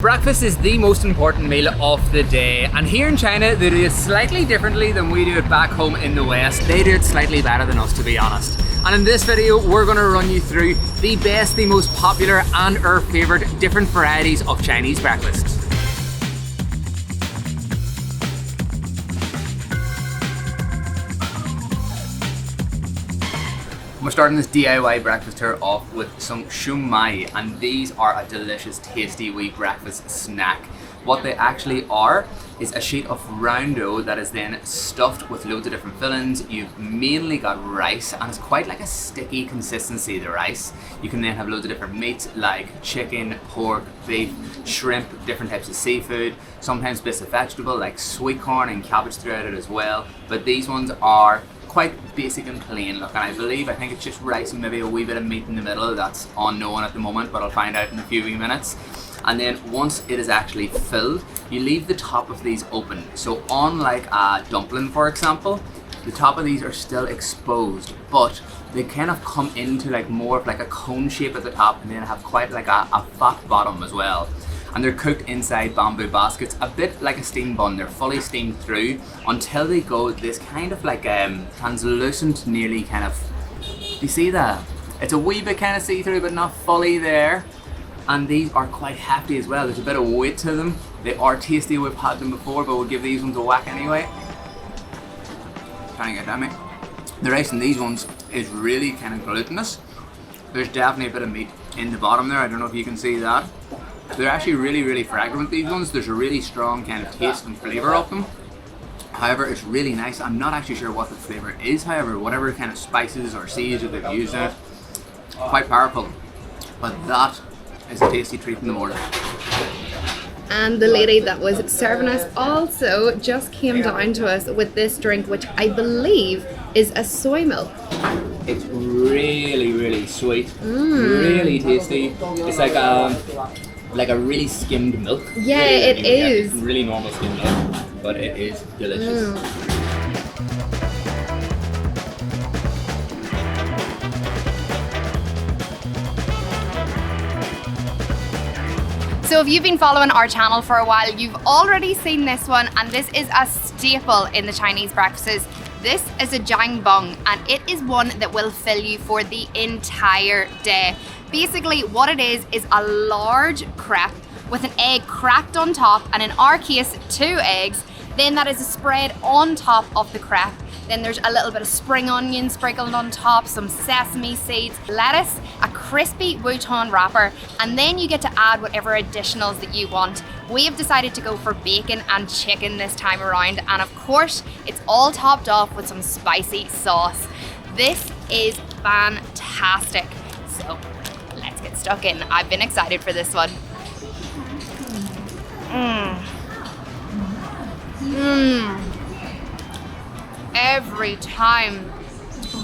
Breakfast is the most important meal of the day, and here in China they do it slightly differently than we do it back home in the West. They do it slightly better than us, to be honest. And in this video we're going to run you through the best, the most popular and our favourite different varieties of Chinese breakfast. We're starting this DIY breakfast here off with some Shumai, and these are a delicious, tasty wee breakfast snack. What they actually are is a sheet of round dough that is then stuffed with loads of different fillings. You've mainly got rice, and it's quite like a sticky consistency, the rice. You can then have loads of different meats like chicken, pork, beef, shrimp, different types of seafood, sometimes bits of vegetable like sweet corn and cabbage throughout it as well. But these ones are quite basic and plain look, and I think it's just rice and maybe a wee bit of meat in the middle. That's unknown at the moment, but I'll find out in a few wee minutes. And then once it is actually filled, you leave the top of these open. So unlike a dumpling, for example, the top of these are still exposed, but they kind of come into like more of like a cone shape at the top, and then have quite like a fat bottom as well. And they're cooked inside bamboo baskets, a bit like a steam bun. They're fully steamed through until they go this kind of like translucent, nearly kind of, you see that? It's a wee bit kind of see-through, but not fully there. And these are quite hefty as well. There's a bit of weight to them. They are tasty. We've had them before, but we'll give these ones a whack anyway. Trying to get that, mate. The rice in these ones is really kind of glutinous. There's definitely a bit of meat in the bottom there. I don't know if you can see that. They're actually really fragrant, these ones. There's a really strong kind of taste and flavour of them. However, it's really nice. I'm not actually sure what the flavour is, however, whatever kind of spices or seeds that they've used in it, quite powerful. But that is a tasty treat in the morning. And the lady that was serving us also just came down to us with this drink, which I believe is a soy milk. It's really sweet, really tasty. It's like a really skimmed milk. Yeah, really, it is. Yeah, really normal skimmed milk, but it is delicious. So if you've been following our channel for a while, you've already seen this one, and this is a staple in the Chinese breakfasts. This is a Jianbing, and it is one that will fill you for the entire day. Basically, what it is a large crepe with an egg cracked on top, and in our case, 2 eggs. Then that is spread on top of the crepe. Then there's a little bit of spring onion sprinkled on top, some sesame seeds, lettuce, a crispy wonton wrapper, and then you get to add whatever additionals that you want. We have decided to go for bacon and chicken this time around, and of course, it's all topped off with some spicy sauce. This is fantastic. So let's get stuck in. I've been excited for this one. Every time,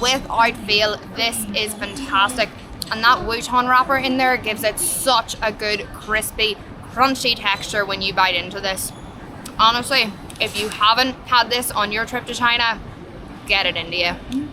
without fail, this is fantastic. And that wonton wrapper in there gives it such a good, crispy, crunchy texture when you bite into this. Honestly, if you haven't had this on your trip to China, get it into you.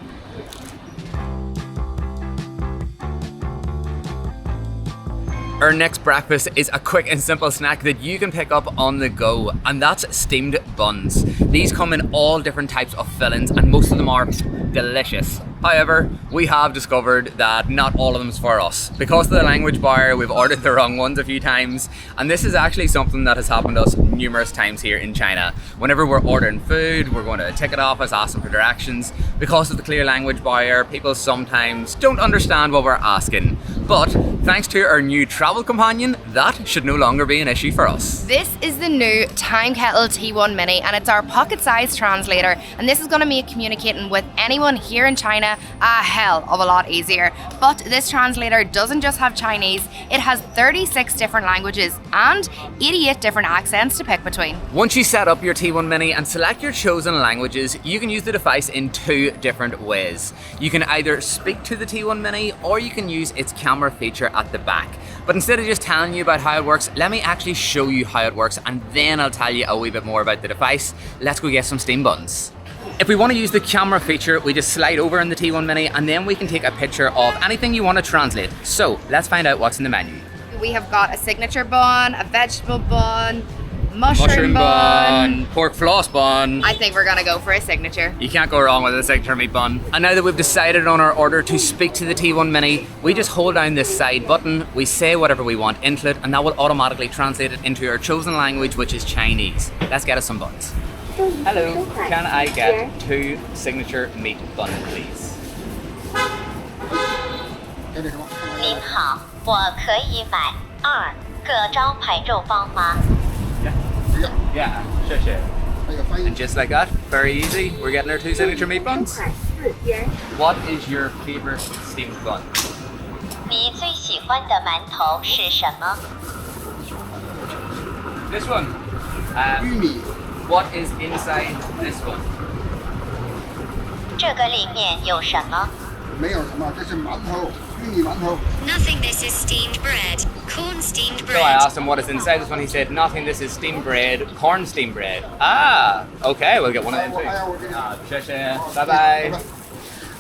Our next breakfast is a quick and simple snack that you can pick up on the go, and that's steamed buns. These come in all different types of fillings, and most of them are delicious. However, we have discovered that not all of them is for us. Because of the language barrier, we've ordered the wrong ones a few times, and this is actually something that has happened to us numerous times here in China. Whenever we're ordering food, we're going to a ticket office asking for directions. Because of the clear language barrier, people sometimes don't understand what we're asking. But thanks to our new travel companion, that should no longer be an issue for us. This is the new Timekettle T1 Mini, and it's our pocket-sized translator, and this is going to make communicating with anyone here in China a hell of a lot easier. But this translator doesn't just have Chinese, it has 36 different languages and 88 different accents to pick between. Once you set up your T1 Mini and select your chosen languages, you can use the device in 2 different ways. You can either speak to the T1 Mini, or you can use its camera feature at the back. But instead of just telling you about how it works, let me actually show you how it works, and then I'll tell you a wee bit more about the device. Let's go get some steamed buns. If we want to use the camera feature, we just slide over in the T1 Mini, and then we can take a picture of anything you want to translate. So let's find out what's in the menu. we have got a signature bun, a vegetable bun, mushroom bun, pork floss bun. I think we're gonna go for a signature. You can't go wrong with a signature meat bun. And now that we've decided on our order to speak to the T1 Mini, we just hold down this side button, we say whatever we want into it, and that will automatically translate it into our chosen language, which is Chinese. Let's get us some buns. Hello, can I get 2 signature meat buns, please? 您好，我可以买2个招牌肉包吗？ Yeah, sure. And just like that, very easy, we're getting our 2 signature meat buns. What is your favorite steamed bun? 你最喜欢的馒头是什么？ This one. What is inside this one? 这个里面有什么？ 没有什么，这是馒头，玉米馒头。 Nothing, this is steamed bread. Corn steamed So I bread. asked him what is inside this one. He said, nothing, this is steamed bread, corn steamed bread. Ah, okay, we'll get one of them too. Bye-bye.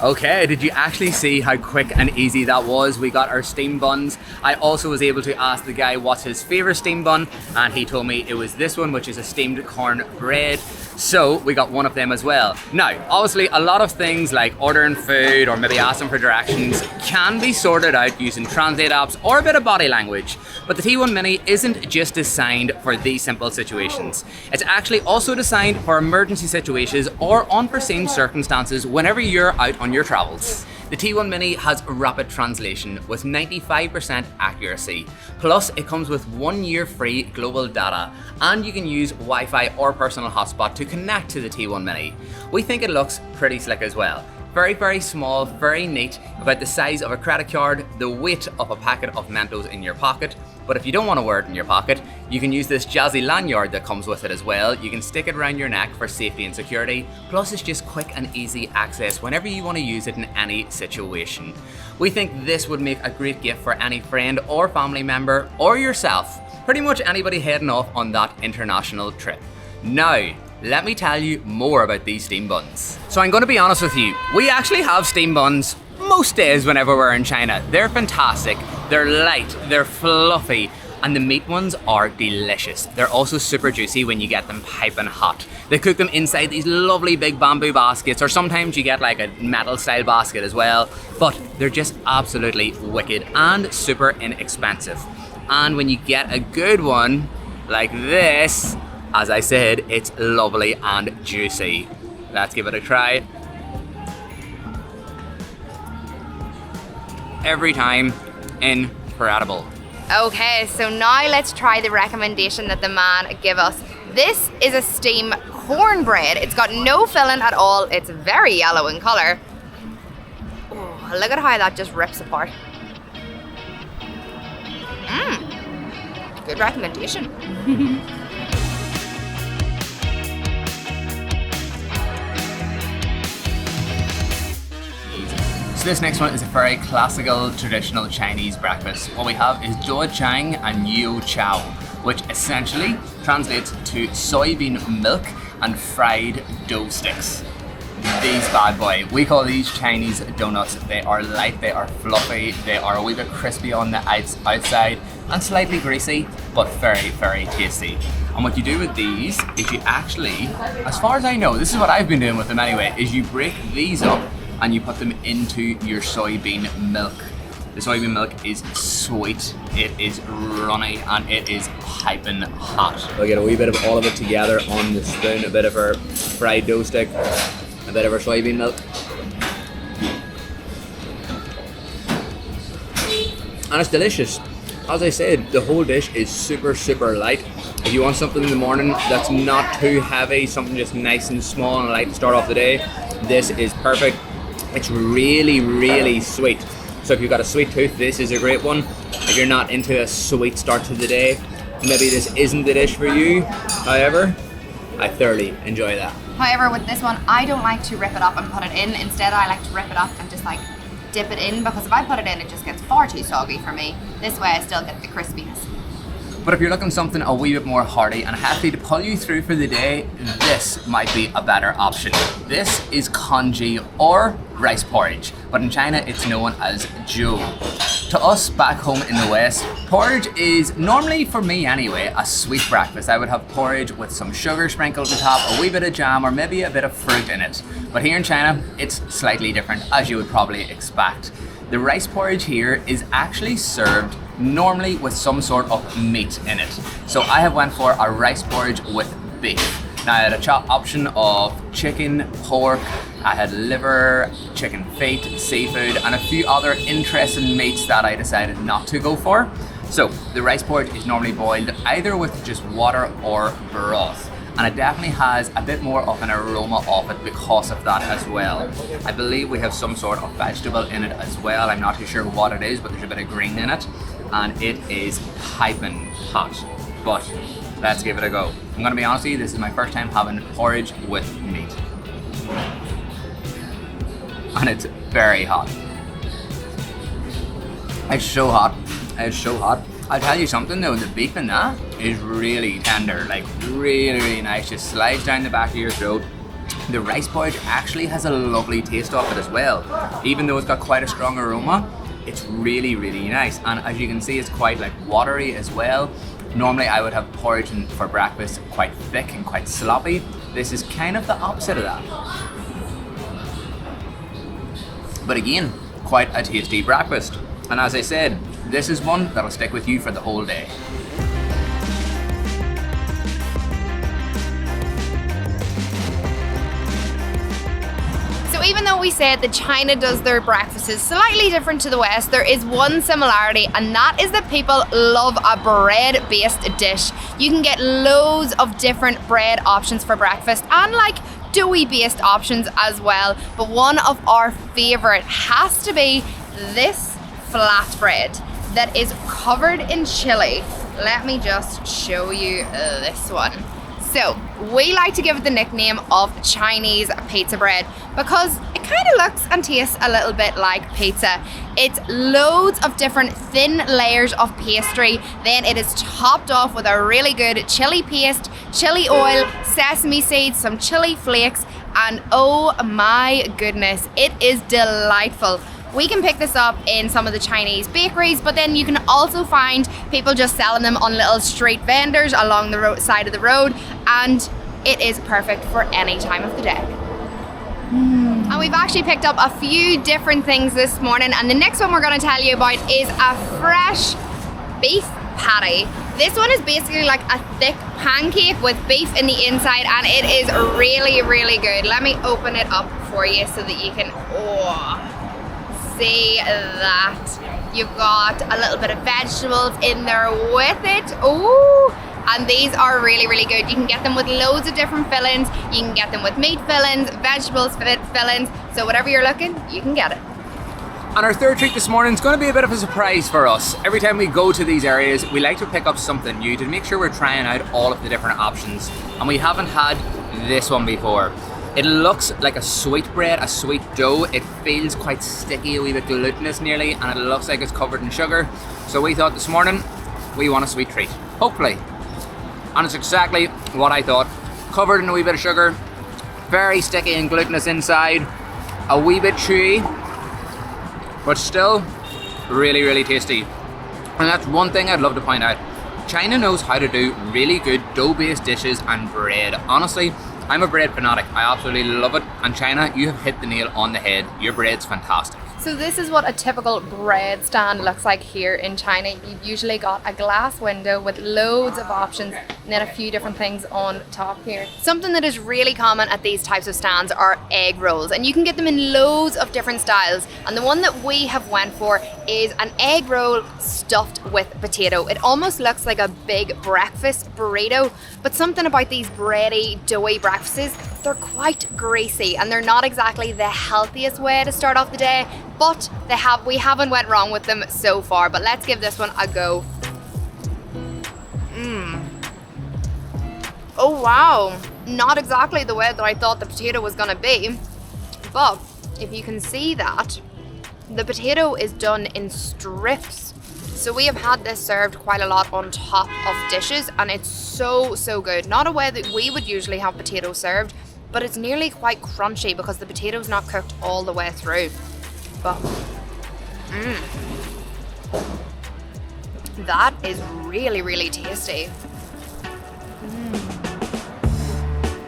Okay, did you actually see how quick and easy that was? We got our steamed buns. I also was able to ask the guy what's his favorite steamed bun, and he told me it was this one, which is a steamed corn bread. So we got one of them as well. Now, obviously a lot of things like ordering food or maybe asking for directions can be sorted out using translate apps or a bit of body language. But the T1 Mini isn't just designed for these simple situations. It's actually also designed for emergency situations or unforeseen circumstances whenever you're out on your travels. The T1 Mini has rapid translation with 95% accuracy. Plus, it comes with 1 year free global data, and you can use Wi-Fi or personal hotspot to connect to the T1 Mini. We think it looks pretty slick as well. Very, very small, very neat, about the size of a credit card, the weight of a packet of Mentos in your pocket. But if you don't want to wear it in your pocket, you can use this jazzy lanyard that comes with it as well. You can stick it around your neck for safety and security. Plus, it's just quick and easy access whenever you want to use it in any situation. We think this would make a great gift for any friend or family member or yourself. Pretty much anybody heading off on that international trip. Now, let me tell you more about these steam buns. So I'm going to be honest with you, we actually have steam buns most days whenever we're in China. They're fantastic, they're light, they're fluffy, and the meat ones are delicious. They're also super juicy when you get them piping hot. They cook them inside these lovely big bamboo baskets, or sometimes you get like a metal style basket as well, but they're just absolutely wicked and super inexpensive. And when you get a good one like this, as I said, it's lovely and juicy. Let's give it a try. Every time, incredible. Okay, so now let's try the recommendation that the man gave us. This is a steamed cornbread. It's got no filling at all. It's very yellow in colour. Oh, look at how that just rips apart. Good recommendation. So this next one is a very classical, traditional Chinese breakfast. What we have is Zhuojiang and Yu Chow, which essentially translates to soybean milk and fried dough sticks. These bad boy, we call these Chinese donuts. They are light, they are fluffy, they are a wee bit crispy on the outside and slightly greasy, but very, very tasty. And what you do with these is you actually, as far as I know, this is what I've been doing with them anyway, is you break these up and you put them into your soybean milk. The soybean milk is sweet, it is runny, and it is piping hot. We'll get a wee bit of all of it together on the spoon, a bit of our fried dough stick, a bit of our soybean milk. And it's delicious. As I said, the whole dish is super, super light. If you want something in the morning that's not too heavy, something just nice and small and light to start off the day, this is perfect. It's really, really sweet. So if you've got a sweet tooth, this is a great one. If you're not into a sweet start to the day, maybe this isn't the dish for you. However, I thoroughly enjoy that. However, with this one, I don't like to rip it up and put it in. Instead, I like to rip it up and just like dip it in, because if I put it in, it just gets far too soggy for me. This way, I still get the crispiness. But if you're looking something a wee bit more hearty and hefty to pull you through for the day, this might be a better option. This is conji or rice porridge, but in China it's known as jiu. To us back home in the West, porridge is normally, for me anyway, a sweet breakfast. I would have porridge with some sugar sprinkled on top, a wee bit of jam, or maybe a bit of fruit in it. But here in China, it's slightly different, as you would probably expect. The rice porridge here is actually served normally with some sort of meat in it. So I have went for a rice porridge with beef. Now I had a option of chicken, pork, I had liver, chicken feet, seafood, and a few other interesting meats that I decided not to go for. So the rice porridge is normally boiled either with just water or broth. And it definitely has a bit more of an aroma of it because of that as well. I believe we have some sort of vegetable in it as well. I'm not too sure what it is, but there's a bit of green in it. And it is piping hot. But let's give it a go. I'm gonna be honest with you, this is my first time having porridge with meat. And it's very hot. It's so hot. It's so hot. I'll tell you something though, the beef in that is really tender, like really nice. Just slides down the back of your throat. The rice porridge actually has a lovely taste of it as well. Even though it's got quite a strong aroma, it's really nice. And as you can see, it's quite like watery as well. Normally I would have porridge for breakfast quite thick and quite sloppy. This is kind of the opposite of that. But again, quite a tasty breakfast. And as I said, this is one that'll stick with you for the whole day. So even though we said that China does their breakfasts slightly different to the West, there is one similarity, and that is that people love a bread-based dish. You can get loads of different bread options for breakfast and like doughy-based options as well. But one of our favorite has to be this flatbread that is covered in chili. Let me just show you this one. So we like to give it the nickname of Chinese pizza bread because it kind of looks and tastes a little bit like pizza. It's loads of different thin layers of pastry. Then it is topped off with a really good chili paste, chili oil, sesame seeds, some chili flakes, and oh my goodness, it is delightful. We can pick this up in some of the Chinese bakeries, but then you can also find people just selling them on little street vendors along the side of the road, and it is perfect for any time of the day. And we've actually picked up a few different things this morning, and the next one we're going to tell you about is a fresh beef patty. This one is basically like a thick pancake with beef in the inside, and it is really good. Let me open it up for you so that you can see that. You've got a little bit of vegetables in there with it. Ooh, and these are really good. You can get them with loads of different fillings. You can get them with meat fillings, vegetables fillings. So whatever you're looking, you can get it. And our third treat this morning is going to be a bit of a surprise for us. Every time we go to these areas, we like to pick up something new to make sure we're trying out all of the different options. And we haven't had this one before. It looks like a sweet bread, a sweet dough. It feels quite sticky, a wee bit glutinous nearly, and it looks like it's covered in sugar. So we thought this morning, we want a sweet treat, hopefully. And it's exactly what I thought. Covered in a wee bit of sugar, very sticky and glutinous inside, a wee bit chewy, but still really tasty. And that's one thing I'd love to point out. China knows how to do really good dough-based dishes and bread. Honestly, I'm a bread fanatic. I absolutely love it. And China, you have hit the nail on the head. Your bread's fantastic. So this is what a typical bread stand looks like here in China. You've usually got a glass window with loads of options and then a few different things on top here. Something that is really common at these types of stands are egg rolls, and you can get them in loads of different styles. And the one that we have went for is an egg roll stuffed with potato. It almost looks like a big breakfast burrito, but something about these bready, doughy breakfasts, they're quite greasy and they're not exactly the healthiest way to start off the day, but we haven't went wrong with them so far. But let's give this one a go. Oh wow, not exactly the way that I thought the potato was gonna be, but if you can see that, the potato is done in strips. So we have had this served quite a lot on top of dishes, and it's so good. Not a way that we would usually have potato served, but it's nearly quite crunchy because the potato's not cooked all the way through. But That is really, really tasty.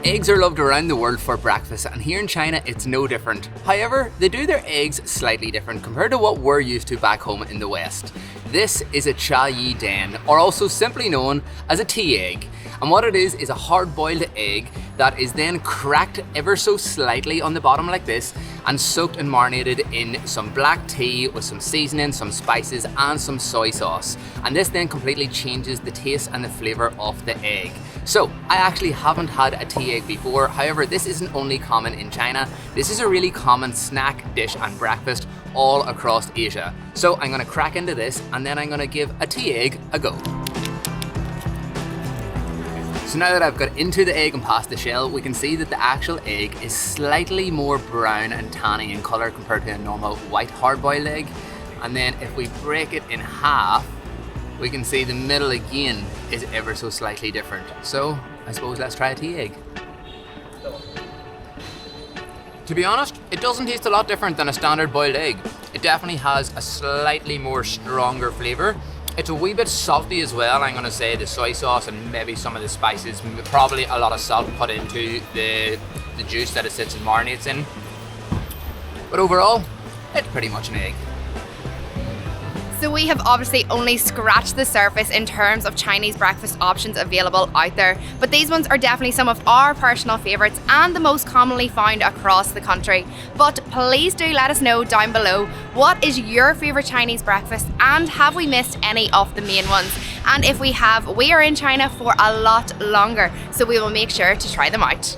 Eggs are loved around the world for breakfast, and here in China it's no different. However, they do their eggs slightly different compared to what we're used to back home in the West. This is a cha yi den, or also simply known as a tea egg. And what it is a hard-boiled egg that is then cracked ever so slightly on the bottom like this and soaked and marinated in some black tea with some seasoning, some spices and some soy sauce. And this then completely changes the taste and the flavour of the egg. So, I actually haven't had a tea egg before, however this isn't only common in China, this is a really common snack, dish and breakfast all across Asia. So I'm going to crack into this and then I'm going to give a tea egg a go. So now that I've got into the egg and past the shell, we can see that the actual egg is slightly more brown and tanny in colour compared to a normal white hard-boiled egg. And then if we break it in half, we can see the middle again is ever so slightly different. So I suppose let's try a tea egg. To be honest, it doesn't taste a lot different than a standard boiled egg. It definitely has a slightly more stronger flavour. It's a wee bit salty as well, I'm going to say. The soy sauce and maybe some of the spices, probably a lot of salt put into the juice that it sits and marinates in. But overall, it's pretty much an egg. So we have obviously only scratched the surface in terms of Chinese breakfast options available out there, but these ones are definitely some of our personal favourites and the most commonly found across the country. But please do let us know down below, what is your favourite Chinese breakfast and have we missed any of the main ones? And if we have, we are in China for a lot longer, so we will make sure to try them out.